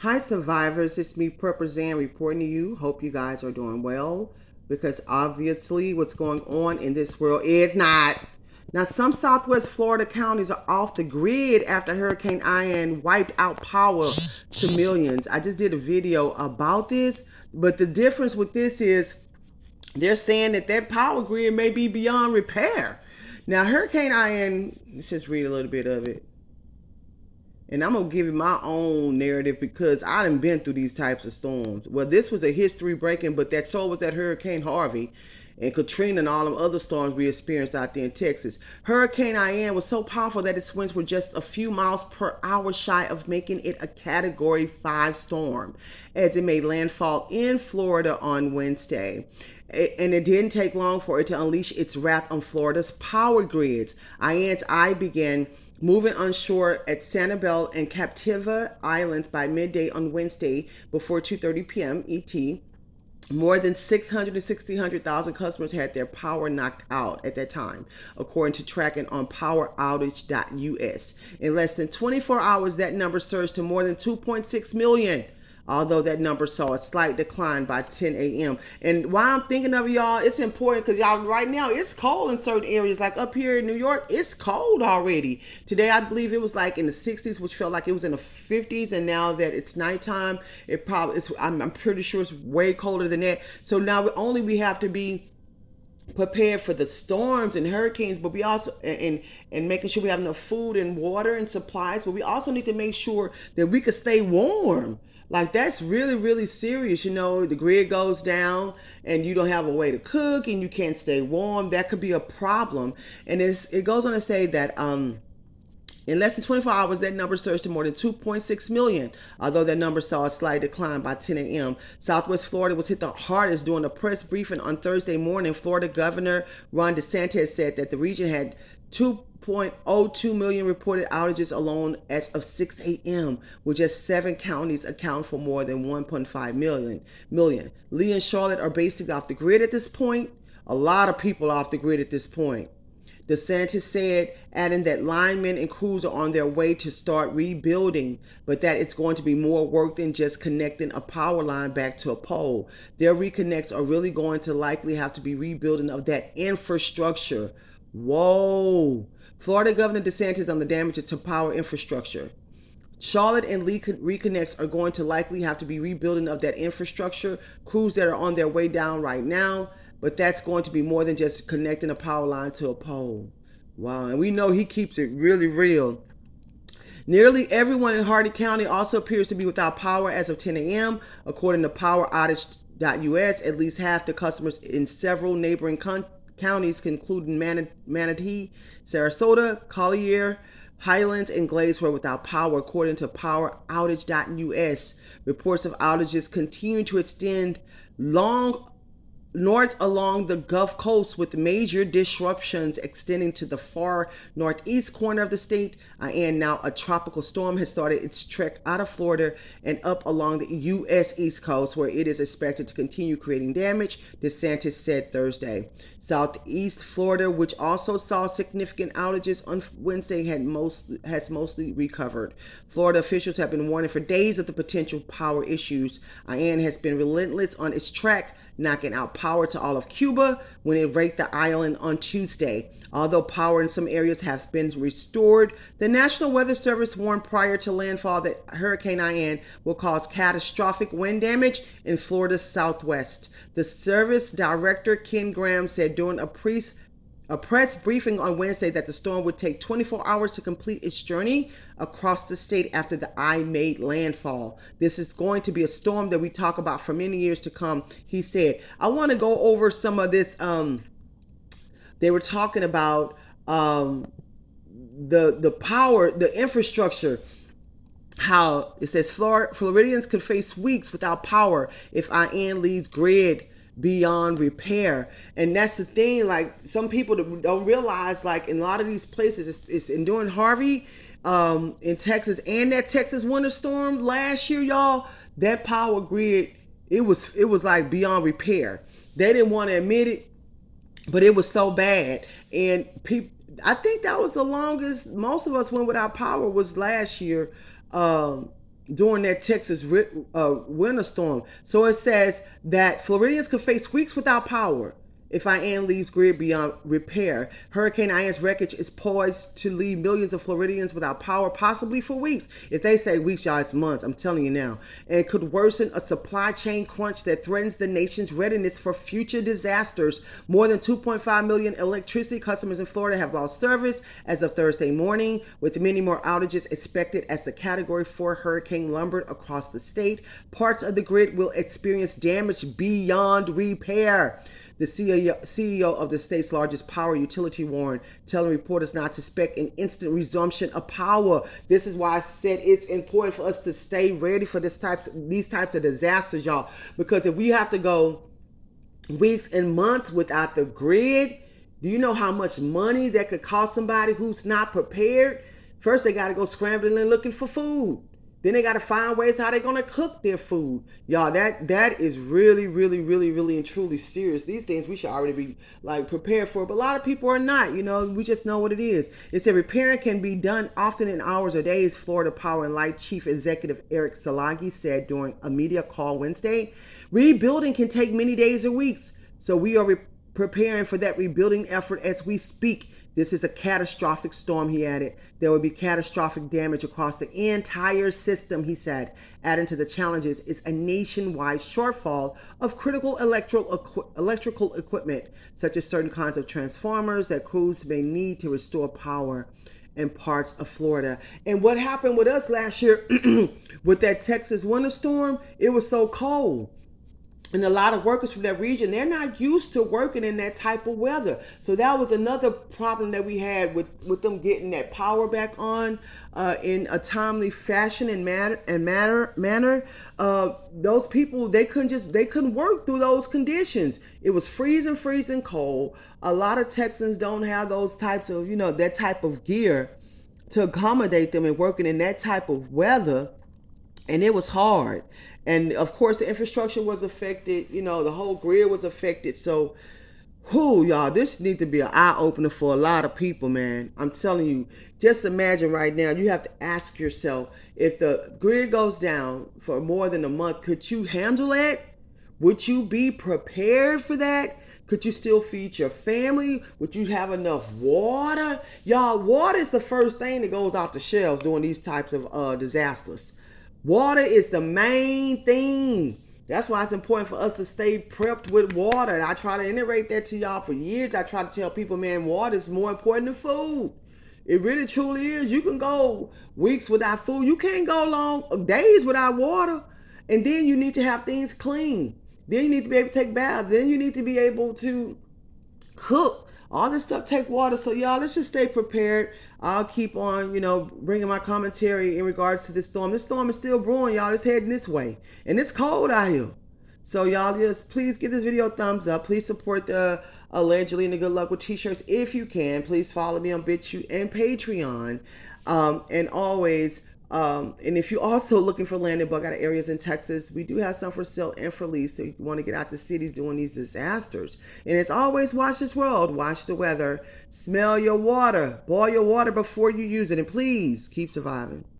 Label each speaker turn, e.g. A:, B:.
A: Hi, survivors. It's me, Purple reporting to you. Hope you guys are doing well because obviously what's going on in this world is not. Now, some Southwest Florida counties are off the grid after Hurricane Ian wiped out power to millions. I just did a video about this, but the difference with this is they're saying that power grid may be beyond repair. Now, Hurricane Ian, let's just read a little bit of it. And I'm going to give you my own narrative because I done been through these types of storms. Well, this was a history breaking, but so was that Hurricane Harvey and Katrina and all them other storms we experienced out there in Texas. Hurricane Ian was so powerful that its winds were just a few miles per hour shy of making it a Category 5 storm as it made landfall in Florida on Wednesday. And it didn't take long for it to unleash its wrath on Florida's power grids. Ian's eye began moving onshore at Sanibel and Captiva Islands by midday on Wednesday before 2:30 p.m. ET. More than 660,000 customers had their power knocked out at that time, according to tracking on PowerOutage.us. In less than 24 hours, that number surged to more than 2.6 million. Although that number saw a slight decline by 10 a.m. And while I'm thinking of y'all, it's important because y'all right now it's cold in certain areas. Like up here in New York, it's cold already. Today, I believe it was like in the 60s, which felt like it was in the 50s. And now that it's nighttime, it probably is. I'm pretty sure it's way colder than that. So now we have to be prepared for the storms and hurricanes, but we also and making sure we have enough food and water and supplies. But we also need to make sure that we can stay warm. Like that's really, really serious. You know, the grid goes down and you don't have a way to cook and you can't stay warm. That could be a problem. And it goes on to say that in less than 24 hours, that number surged to more than 2.6 million, although that number saw a slight decline by 10 a.m. Southwest Florida was hit the hardest. During a press briefing on Thursday morning, Florida Governor Ron DeSantis said that the region had 2.02 million reported outages alone as of 6 a.m., with just 7 counties account for more than 1.5 million. Lee and Charlotte are basically off the grid at this point. A lot of people off the grid at this point. DeSantis said, adding that linemen and crews are on their way to start rebuilding, but that it's going to be more work than just connecting a power line back to a pole. Their reconnects are really going to likely have to be rebuilding of that infrastructure. Whoa. Florida Governor DeSantis on the damages to power infrastructure. Charlotte and Lee reconnects are going to likely have to be rebuilding of that infrastructure. Crews that are on their way down right now. But that's going to be more than just connecting a power line to a pole. Wow. And we know he keeps it really real. Nearly everyone in Hardin County also appears to be without power as of 10 a.m. According to PowerOutage.us, at least half the customers in several neighboring counties, including Manatee, Sarasota, Collier, Highlands, and Glades, were without power, according to PowerOutage.us. Reports of outages continue to extend north along the Gulf Coast, with major disruptions extending to the far northeast corner of the state. And now a tropical storm has started its trek out of Florida and up along the U.S. East Coast, where it is expected to continue creating damage, DeSantis said Thursday. Southeast Florida, which also saw significant outages on Wednesday, has mostly recovered. Florida officials have been warning for days of the potential power issues. Ian has been relentless on its track, knocking out power to all of Cuba when it raked the island on Tuesday. Although power in some areas has been restored, the National Weather Service warned prior to landfall that Hurricane Ian will cause catastrophic wind damage in Florida's southwest. The service director, Ken Graham, said during a press briefing on Wednesday that the storm would take 24 hours to complete its journey across the state after the eye made landfall. This is going to be a storm that we talk about for many years to come, he said. I want to go over some of this. They were talking about the power, the infrastructure, how it says Floridians could face weeks without power if Ian leaves grid beyond repair. And that's the thing, like some people don't realize, like in a lot of these places, it's in doing Harvey in Texas and that Texas winter storm last year, y'all, that power grid, it was like beyond repair. They didn't want to admit it, but it was so bad. And I think that was the longest most of us went without power was last year. during that Texas winter storm. So it says that Floridians could face weeks without power if Ian leaves grid beyond repair. Hurricane Ian's wreckage is poised to leave millions of Floridians without power, possibly for weeks. If they say weeks, y'all, it's months. I'm telling you now. And it could worsen a supply chain crunch that threatens the nation's readiness for future disasters. More than 2.5 million electricity customers in Florida have lost service as of Thursday morning, with many more outages expected as the Category 4 hurricane lumbered across the state. Parts of the grid will experience damage beyond repair. The CEO of the state's largest power utility warned, telling reporters not to expect an instant resumption of power. This is why I said it's important for us to stay ready for these types of disasters, y'all. Because if we have to go weeks and months without the grid, do you know how much money that could cost somebody who's not prepared? First, they got to go scrambling and looking for food. Then they got to find ways how they're going to cook their food. Y'all, that is really, really, really, really and truly serious. These things we should already be like prepared for, but a lot of people are not. You know, we just know what it is. It said repairing can be done often in hours or days, Florida Power and Light Chief Executive Eric Salagi said during a media call Wednesday. Rebuilding can take many days or weeks, so we are preparing for that rebuilding effort as we speak. This is a catastrophic storm, he added. There will be catastrophic damage across the entire system, he said. Adding to the challenges is a nationwide shortfall of critical electrical equipment, such as certain kinds of transformers that crews may need to restore power in parts of Florida. And what happened with us last year with that Texas winter storm, it was so cold. And a lot of workers from that region, they're not used to working in that type of weather. So that was another problem that we had with them getting that power back on in a timely fashion and manner. Those people, they couldn't work through those conditions. It was freezing cold. A lot of Texans don't have those types of, that type of gear to accommodate them in working in that type of weather. And it was hard. And of course, the infrastructure was affected. The whole grid was affected. So, y'all, this needs to be an eye opener for a lot of people, man. I'm telling you, just imagine right now, you have to ask yourself, if the grid goes down for more than a month, could you handle that? Would you be prepared for that? Could you still feed your family? Would you have enough water? Y'all, water is the first thing that goes off the shelves during these types of disasters. Water is the main thing. That's why it's important for us to stay prepped with water. And I try to iterate that to y'all for years. I try to tell people, man, water is more important than food. It really truly is. You can go weeks without food. You can't go long days without water. And then you need to have things clean. Then you need to be able to take baths. Then you need to be able to cook. All this stuff take water. So y'all, let's just stay prepared. I'll keep on, bringing my commentary in regards to this storm. This storm is still brewing, y'all. It's heading this way. And it's cold out here. So y'all, just please give this video a thumbs up. Please support the Allegedly and the Good Luck with t-shirts if you can. Please follow me on BitChute and Patreon. And always, and if you're also looking for land in bug out areas in Texas, we do have some for sale and for lease. So you want to get out the cities doing these disasters. And it's always watch this world, watch the weather, smell your water, boil your water before you use it. And please keep surviving.